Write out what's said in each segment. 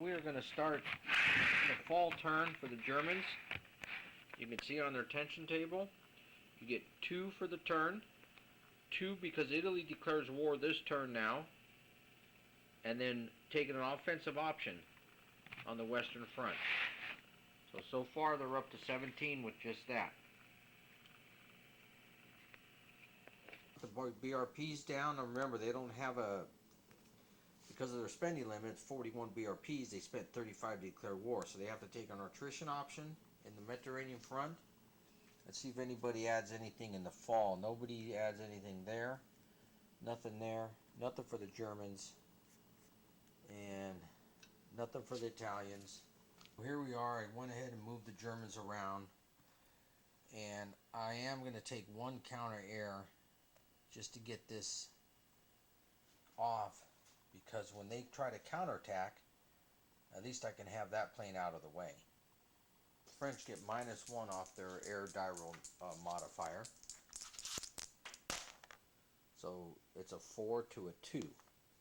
we are going to start the fall turn for the Germans. You can see on their tension table, you get 2 for the turn, 2 because Italy declares war this turn now, and then taking an offensive option on the Western Front. So far they're up to 17 with just that. The BRP's down, and remember they don't have because of their spending limit, 41 BRPs, they spent 35 to declare war, so they have to take an attrition option in the Mediterranean front. Let's see if anybody adds anything in the fall. Nobody adds anything there. Nothing there. Nothing for the Germans. And nothing for the Italians. Here we are. I went ahead and moved the Germans around. And I am going to take 1 counter air just to get this off, because when they try to counterattack, at least I can have that plane out of the way. The French get -1 off their air diral modifier. So it's a 4 to a 2.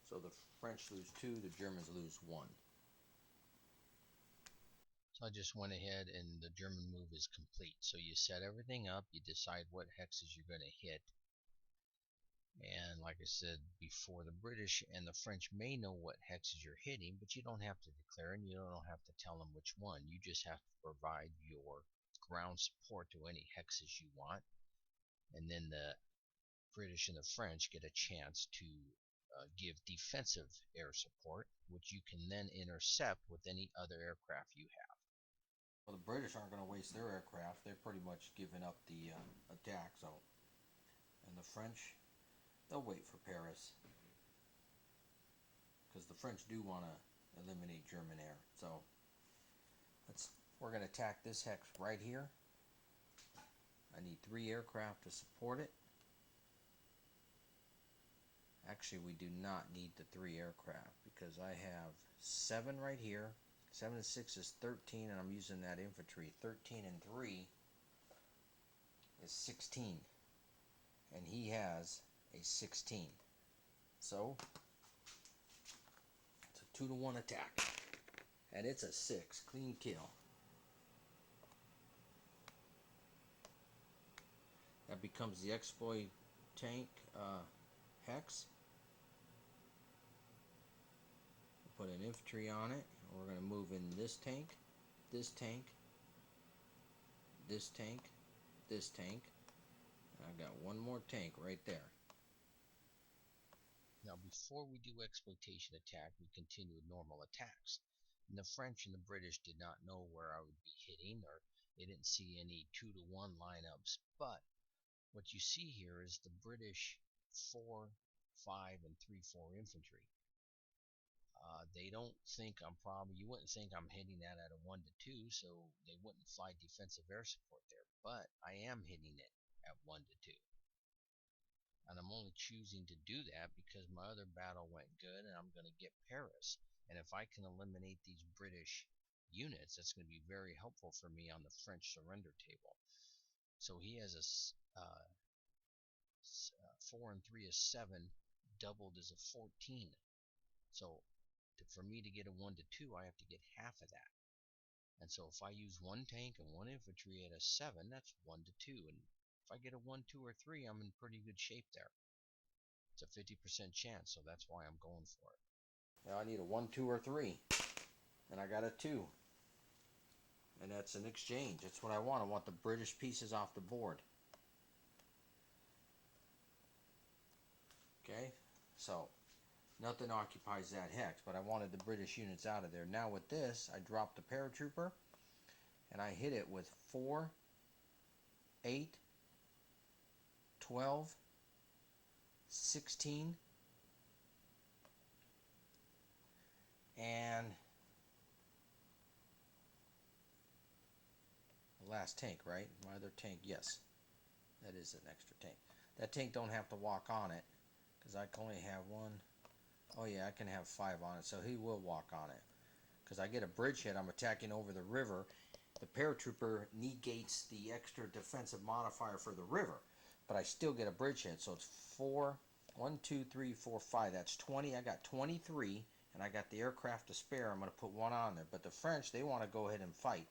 So the French lose 2, the Germans lose 1. So I just went ahead and the German move is complete. So you set everything up, you decide what hexes you're going to hit. And like I said before, the British and the French may know what hexes you're hitting, but you don't have to declare and you don't have to tell them which one. You just have to provide your ground support to any hexes you want. And then the British and the French get a chance to give defensive air support, which you can then intercept with any other aircraft you have. Well, the British aren't going to waste their aircraft. They're pretty much giving up the attack. So, and the French, they'll wait for Paris, because the French do want to eliminate German air. So we're going to attack this hex right here. I need 3 aircraft to support it. Actually, we do not need the 3 aircraft, because I have 7 right here. 7 and 6 is 13, and I'm using that infantry. 13 and 3 is 16, and he has a 16. So it's a 2-to-1 attack, and it's a 6 clean kill. That becomes the exploit tank hex. We'll put an infantry on it. We're going to move in this tank, this tank, this tank, this tank. And I've got 1 more tank right there. Now, before we do exploitation attack, we continue with normal attacks. And the French and the British did not know where I would be hitting, or they didn't see any 2-to-1 lineups. But what you see here is the British 4, 5, and 3-4 infantry. They don't think you wouldn't think I'm hitting that at a 1 to 2, so they wouldn't fly defensive air support there. But I am hitting it at 1 to 2. And I'm only choosing to do that because my other battle went good and I'm going to get Paris. And if I can eliminate these British units, that's going to be very helpful for me on the French surrender table. So he has a 4 and 3 is 7, doubled is a 14. So for me to get a 1 to 2, I have to get half of that. And so if I use 1 tank and 1 infantry at a 7, that's 1 to 2. And if I get a 1, 2, or 3, I'm in pretty good shape there. It's a 50% chance, so that's why I'm going for it. Now I need a 1, 2, or 3. And I got a 2. And that's an exchange. That's what I want. I want the British pieces off the board. Okay? So, nothing occupies that hex, but I wanted the British units out of there. Now with this, I dropped the paratrooper, and I hit it with 4, 8, 12, 16, and the last tank, right? My other tank, yes. That is an extra tank. That tank don't have to walk on it, because I can only have 1. Oh yeah, I can have 5 on it, so he will walk on it. Because I get a bridge hit, I'm attacking over the river. The paratrooper negates the extra defensive modifier for the river, but I still get a bridge hit, so it's 4, 1, 2, 3, 4, 5. That's 20. I got 23, and I got the aircraft to spare. I'm going to put one on there. But the French, they want to go ahead and fight.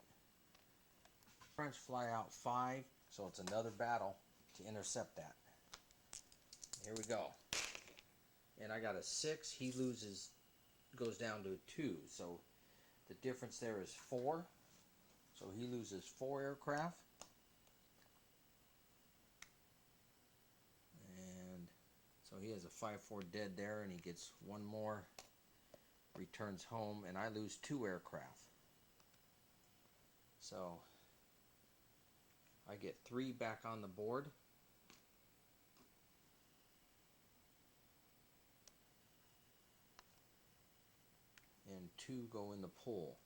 French fly out 5, so it's another battle to intercept that. Here we go. And I got a 6. He goes down to a 2. So the difference there is 4. So he loses 4 aircraft. And so he has a 5-4 dead there, and he gets 1 more. Returns home, and I lose 2 aircraft. So I get 3 back on the board. And 2 go in the pool.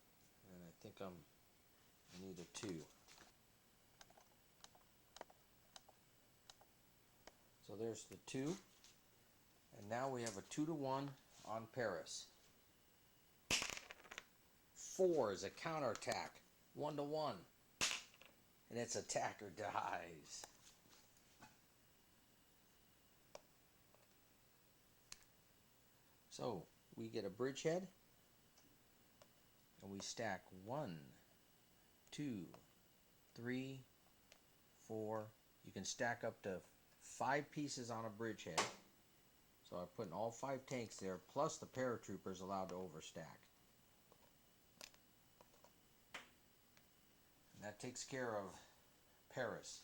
And I think I need a 2. So there's the 2. And now we have a 2-1 on Paris. 4 is a counterattack. 1-1. And its attacker dies. So we get a bridgehead. And we stack 1, 2, 3, 4. You can stack up to 5 pieces on a bridgehead. So I'm putting all 5 tanks there, plus the paratroopers allowed to overstack. And that takes care of Paris.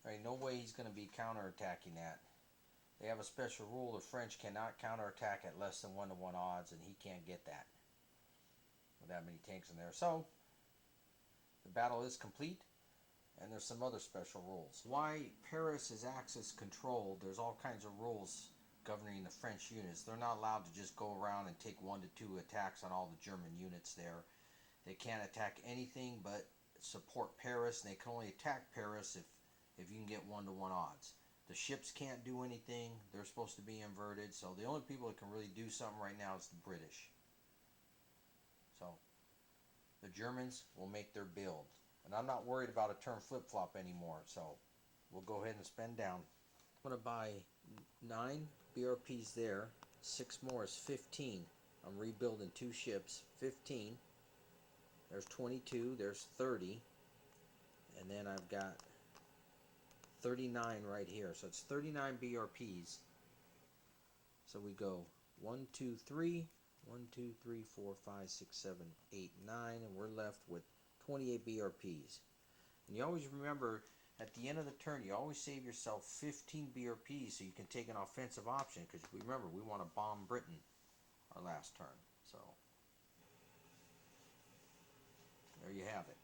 There ain't no way he's going to be counterattacking that. They have a special rule: the French cannot counterattack at less than 1-1 odds, and he can't get that with that many tanks in there. So the battle is complete, and there's some other special rules. Why Paris is Axis controlled, there's all kinds of rules governing the French units. They're not allowed to just go around and take 1 to 2 attacks on all the German units there. They can't attack anything but support Paris, and they can only attack Paris if you can get 1-1 odds. The ships can't do anything. They're supposed to be inverted. So the only people that can really do something right now is the British. So the Germans will make their build. And I'm not worried about a turn flip-flop anymore. So we'll go ahead and spend down. I'm going to buy 9 BRPs there. 6 more is 15. I'm rebuilding 2 ships. 15. There's 22. There's 30. And then I've got 39 right here. So it's 39 BRPs. So we go 1, 2, 3. 1, 2, 3, 4, 5, 6, 7, 8, 9. And we're left with 28 BRPs. And you always remember, at the end of the turn, you always save yourself 15 BRPs so you can take an offensive option. Because remember, we want to bomb Britain our last turn. So there you have it.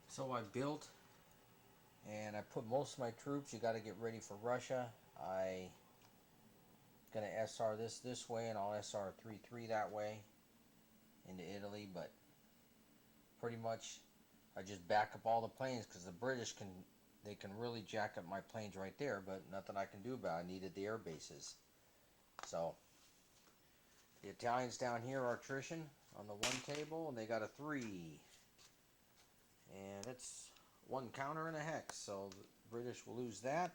So I built, and I put most of my troops. You got to get ready for Russia. I going to SR this way, and I'll SR 3-3 that way into Italy. But pretty much I just back up all the planes, because the British can really jack up my planes right there, but nothing I can do about it. I needed the air bases. So the Italians down here are attrition on the 1 table, and they got a 3. And it's 1 counter and a hex, so the British will lose that.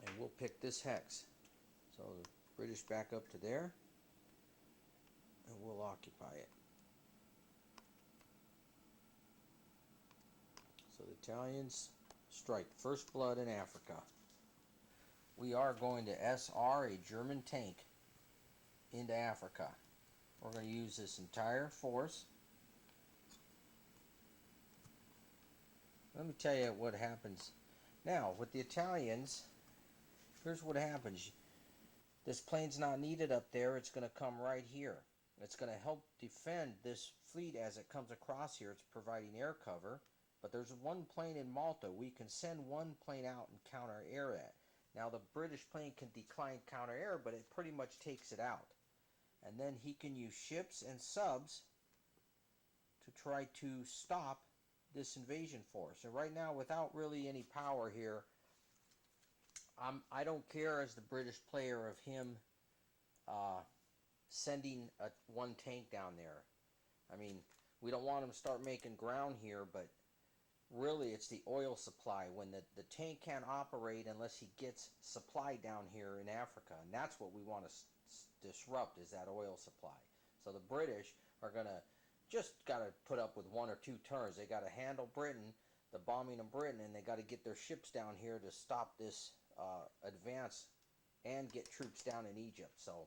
And we'll pick this hex. So the British back up to there, and we'll occupy it. So the Italians strike first blood in Africa. We are going to SR a German tank into Africa. We're going to use this entire force. Let me tell you what happens. Now, with the Italians, here's what happens. This plane's not needed up there. It's going to come right here. It's going to help defend this fleet as it comes across here. It's providing air cover. But there's 1 plane in Malta. We can send 1 plane out and counter air that. Now, the British plane can decline counter air, but it pretty much takes it out. And then he can use ships and subs to try to stop this invasion force. And right now, without really any power here, I don't care as the British player of him sending 1 tank down there. I mean, we don't want him to start making ground here, but really it's the oil supply. When the tank can't operate unless he gets supply down here in Africa, and that's what we want to disrupt, is that oil supply. So the British are gonna just got to put up with one or two turns. They got to handle Britain, the bombing of Britain, and they got to get their ships down here to stop this advance and get troops down in Egypt. So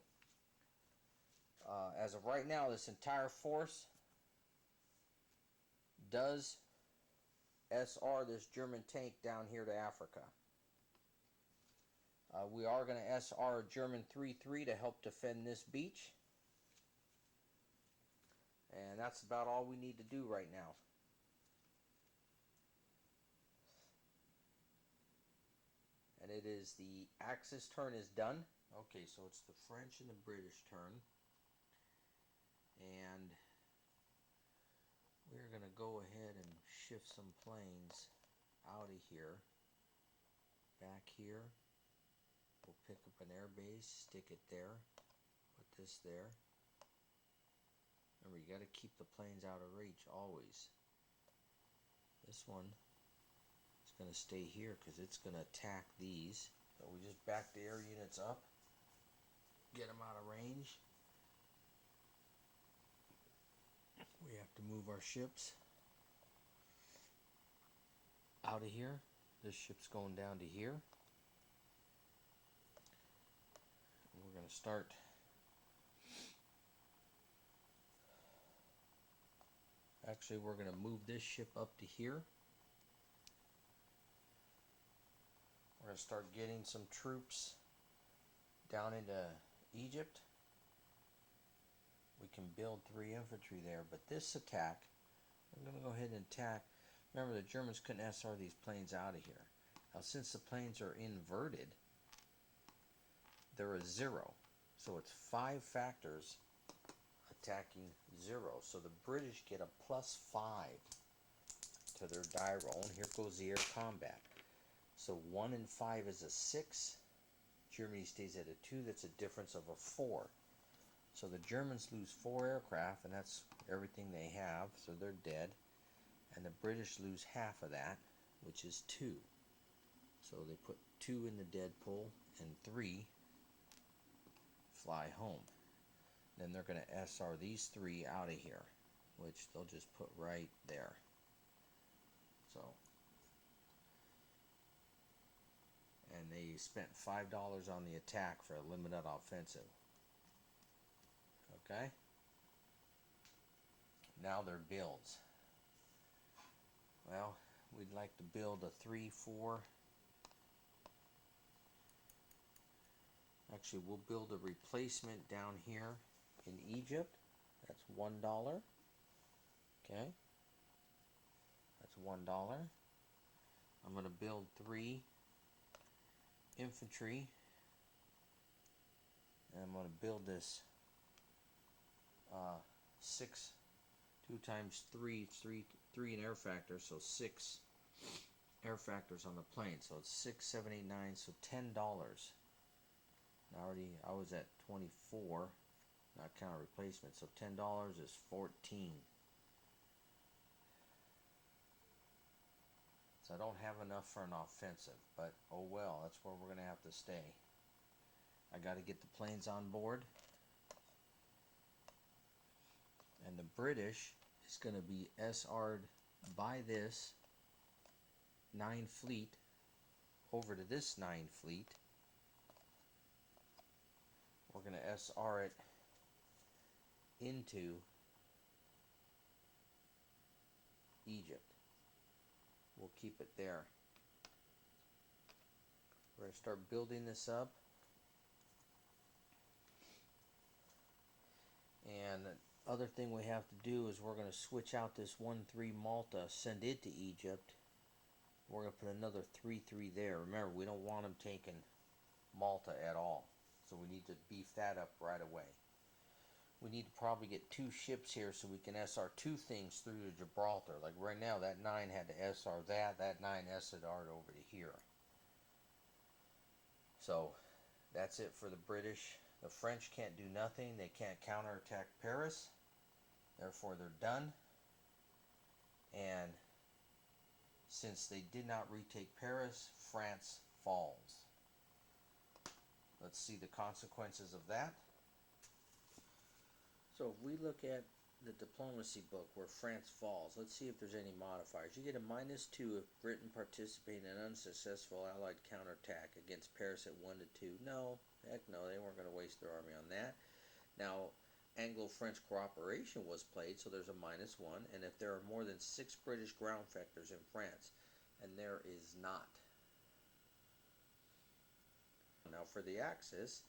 as of right now, this entire force does SR this German tank down here to Africa. We are going to SR a German 3-3 to help defend this beach. And that's about all we need to do right now. And it is the Axis turn is done. Okay, so it's the French and the British turn. And we're going to go ahead and shift some planes out of here. Back here. We'll pick up an air base, stick it there. Put this there. Remember, you got to keep the planes out of reach always. This one is going to stay here because it's going to attack these. So we just back the air units up, get them out of range. We have to move our ships out of here. This ship's going down to here. And we're going to start actually we're going to move this ship up to here. We're going to start getting some troops down into Egypt. We can build 3 infantry there, but this attack, I'm going to go ahead and attack. Remember, the Germans couldn't SR these planes out of here. Now, since the planes are inverted, they're a 0. So it's 5 factors attacking 0. So the British get a +5 to their die roll. And here goes the air combat. So 1 and 5 is a 6. Germany stays at a 2. That's a difference of a 4. So the Germans lose 4 aircraft, and that's everything they have, so they're dead. And the British lose half of that, which is 2. So they put 2 in the dead pool, and 3 fly home. Then they're going to SR these 3 out of here, which they'll just put right there. So, and they spent $5 on the attack for a limited offensive. Okay? Now their builds. Well, we'd like to build a 3-4. Actually, we'll build a replacement down here in Egypt. That's $1. Okay? That's $1. I'm going to build 3 infantry. And I'm going to build this 6, 2 times 3, 3 in air factor, so 6 air factors on the plane. So it's 6, 7, 8, 9, so $10. I was at 24, not counting replacement, so $10 is 14. So I don't have enough for an offensive, but oh well, that's where we're going to have to stay. I got to get the planes on board. And the British is going to be SR'd by this 9 fleet over to this 9 fleet. We're going to SR it into Egypt. We'll keep it there. We're going to start building this up. And the other thing we have to do is we're going to switch out this 1-3 Malta, send it to Egypt. We're going to put another 3-3 there. Remember, we don't want them taking Malta at all. So we need to beef that up right away. We need to probably get 2 ships here so we can SR 2 things through to Gibraltar. Like right now, that 9 had to SR that 9 SR'd over to here. So that's it for the British. The French can't do nothing. They can't counterattack Paris. Therefore, they're done. And since they did not retake Paris, France falls. Let's see the consequences of that. So if we look at the diplomacy book where France falls, let's see if there's any modifiers. You get a -2 if Britain participated in an unsuccessful Allied counterattack against Paris at 1 to 2. No, heck no, they weren't going to waste their army on that. Now, Anglo-French cooperation was played, so there's a -1. And if there are more than 6 British ground factors in France, and there is not. Now for the Axis,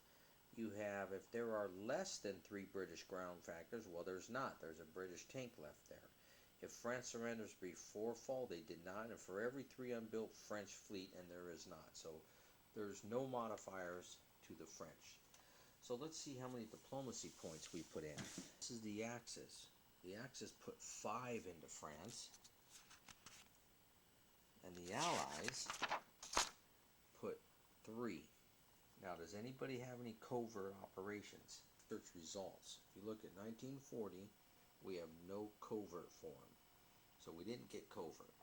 you have, if there are less than 3 British ground factors, well, there's not. There's a British tank left there. If France surrenders before fall, they did not. And for every 3 unbuilt French fleet, and there is not. So there's no modifiers to the French. So let's see how many diplomacy points we put in. This is the Axis. The Axis put 5 into France. And the Allies put 3. Now, does anybody have any covert operations? Search results. If you look at 1940, we have no covert for them. So we didn't get covert.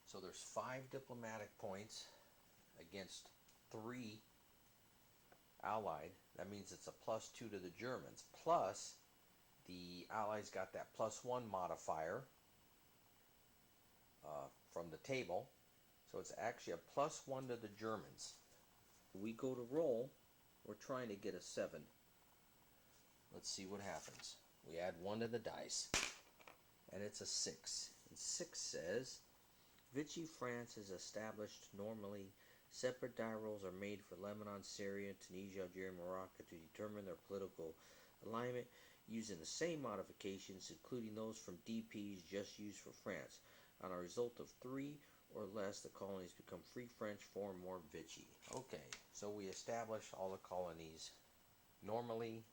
So there's 5 diplomatic points against 3 Allied. That means it's a +2 to the Germans. Plus, the Allies got that +1 modifier from the table. So it's actually a +1 to the Germans. We go to roll, we're trying to get a 7. Let's see what happens. We add 1 to the dice, and it's a 6. And 6 says, Vichy France is established normally. Separate die rolls are made for Lebanon, Syria, Tunisia, Algeria, Morocco to determine their political alignment using the same modifications, including those from DPs just used for France. On a result of 3 or less, the colonies become Free French, 4 or more Vichy. Okay, so we establish all the colonies normally.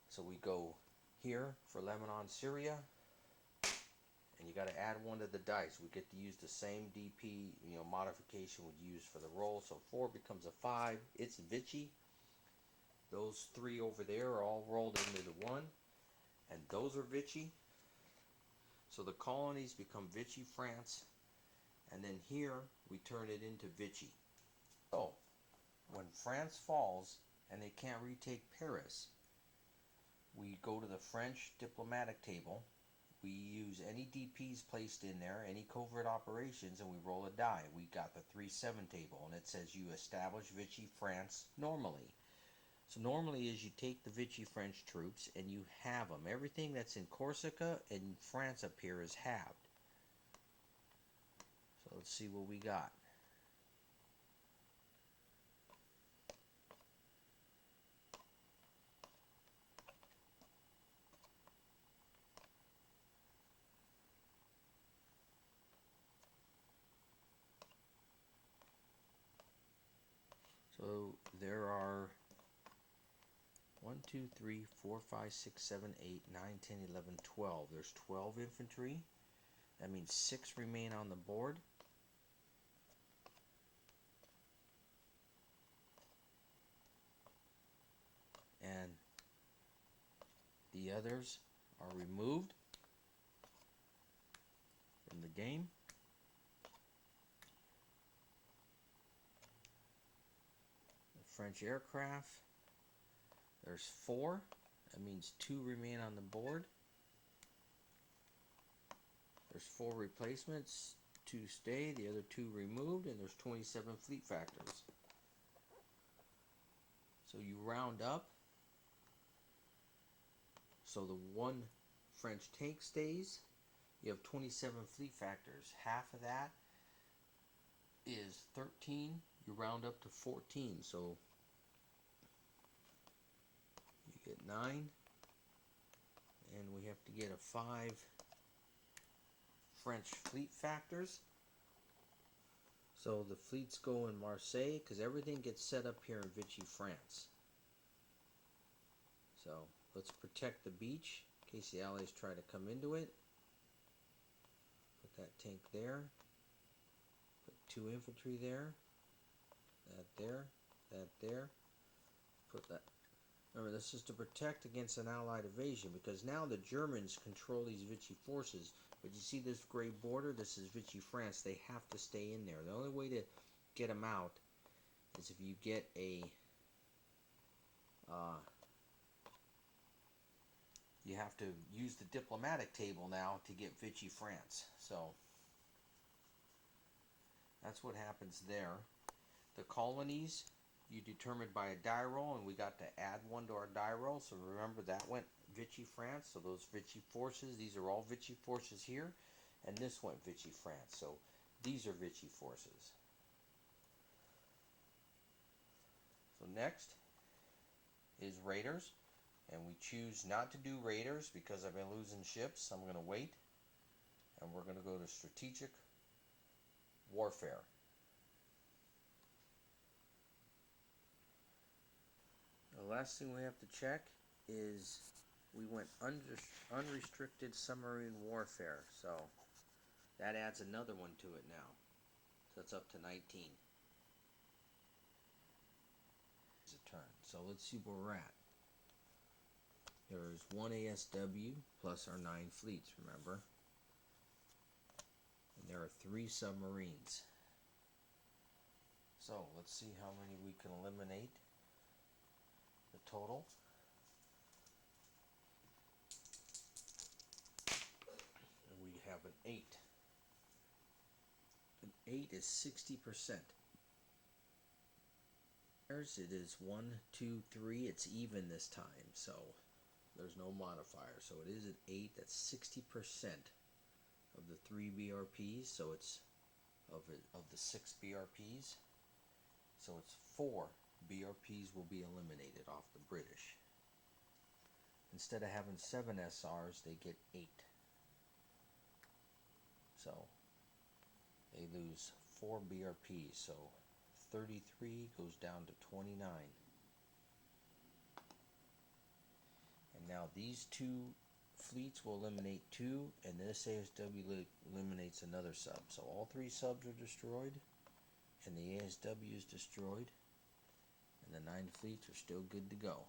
So we go here for Lebanon, Syria, and you got to add 1 to the dice. We get to use the same DP, modification we'd use for the roll. So 4 becomes a 5. It's Vichy. Those 3 over there are all rolled into the 1, and those are Vichy. So the colonies become Vichy France, and then here we turn it into Vichy. So when France falls and they can't retake Paris, we go to the French diplomatic table. We use any DPs placed in there, any covert operations, and we roll a die. We got the 3-7 table, and it says you establish Vichy France normally. So normally is you take the Vichy French troops and you have them. Everything that's in Corsica and France up here is halved. So let's see what we got. So there are 1, 2, 3, 4, 5, 6, 7, 8, 9, 10, 11, 12. There's 12 infantry. That means 6 remain on the board. And the others are removed from the game. The French aircraft, there's 4. That means 2 remain on the board. There's 4 replacements, 2 stay, the other 2 removed, and there's 27 fleet factors. So you round up. So the 1 French tank stays. You have 27 fleet factors. Half of that is 13. You round up to 14. So you get 9. And we have to get a 5 French fleet factors. So the fleets go in Marseille because everything gets set up here in Vichy France. So let's protect the beach in case the Allies try to come into it. Put that tank there. Put 2 infantry there. That there. That there. Put that. Remember, this is to protect against an Allied invasion because now the Germans control these Vichy forces. But you see this gray border? This is Vichy France. They have to stay in there. The only way to get them out is if you get a you have to use the diplomatic table now to get Vichy France. So that's what happens there. The colonies you determined by a die roll, and we got to add one to our die roll. So remember that went Vichy France. So those Vichy forces, these are all Vichy forces here, and this went Vichy France. So these are Vichy forces. So next is raiders, and we choose not to do raiders because I've been losing ships. I'm going to wait, and we're going to go to strategic warfare. The last thing we have to check is we went unrestricted submarine warfare, so that adds another one to it now. So it's up to 19. It's a turn. So let's see where we're at. There's one ASW plus our 9 fleets, remember? And there are 3 submarines. So let's see how many we can eliminate. The total. And we have an 8. An 8 is 60%. It is 1, 2, 3. It's even this time, so there's no modifier. So it is an 8. That's 60% of the 3 BRPs. So it's of the 6 BRPs. So it's 4 BRPs will be eliminated off the British. Instead of having 7 SRs, they get 8. So they lose 4 BRPs. So 33 goes down to 29. And now these 2 fleets will eliminate 2, and this ASW eliminates another sub. So all 3 subs are destroyed, and the ASW is destroyed, and the 9 fleets are still good to go.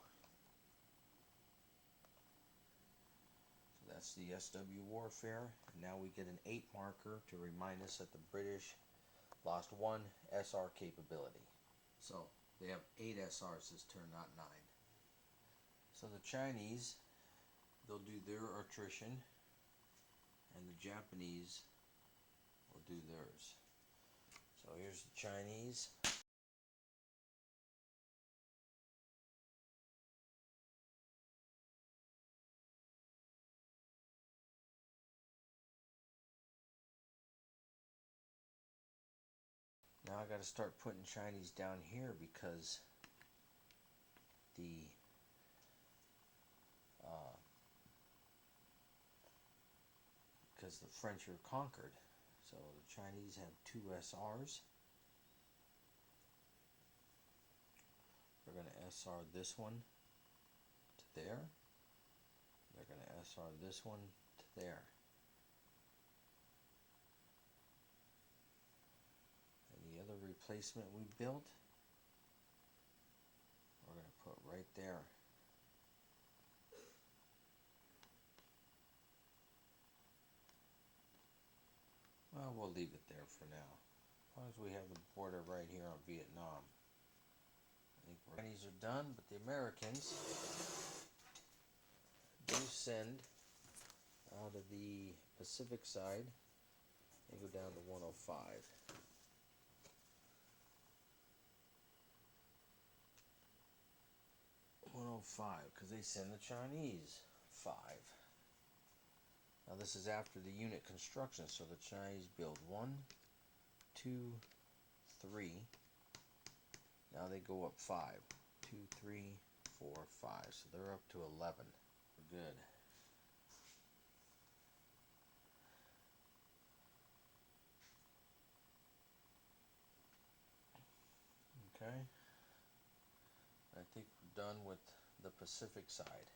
So that's the SW warfare. And now we get an 8 marker to remind us that the British lost 1 SR capability. So they have 8 SRs this turn, not 9. So the Chinese, they'll do their attrition, and the Japanese will do theirs. So here's the Chinese. Now I got to start putting Chinese down here because the French are conquered. So the Chinese have 2 SRs. They're going to SR this one to there. They're going to SR this one to there. And the other replacement we built, we're going to put right there. Well, we'll leave it there for now. As long as we have the border right here on Vietnam. I think the Chinese are done, but the Americans do send out of the Pacific side. They go down to 105. 105, because they send the Chinese 5. Now this is after the unit construction, so the Chinese build 1, 2, 3. Now they go up 5. 2, 3, 4, 5. So they're up to 11. We're good. Okay. I think we're done with the Pacific side.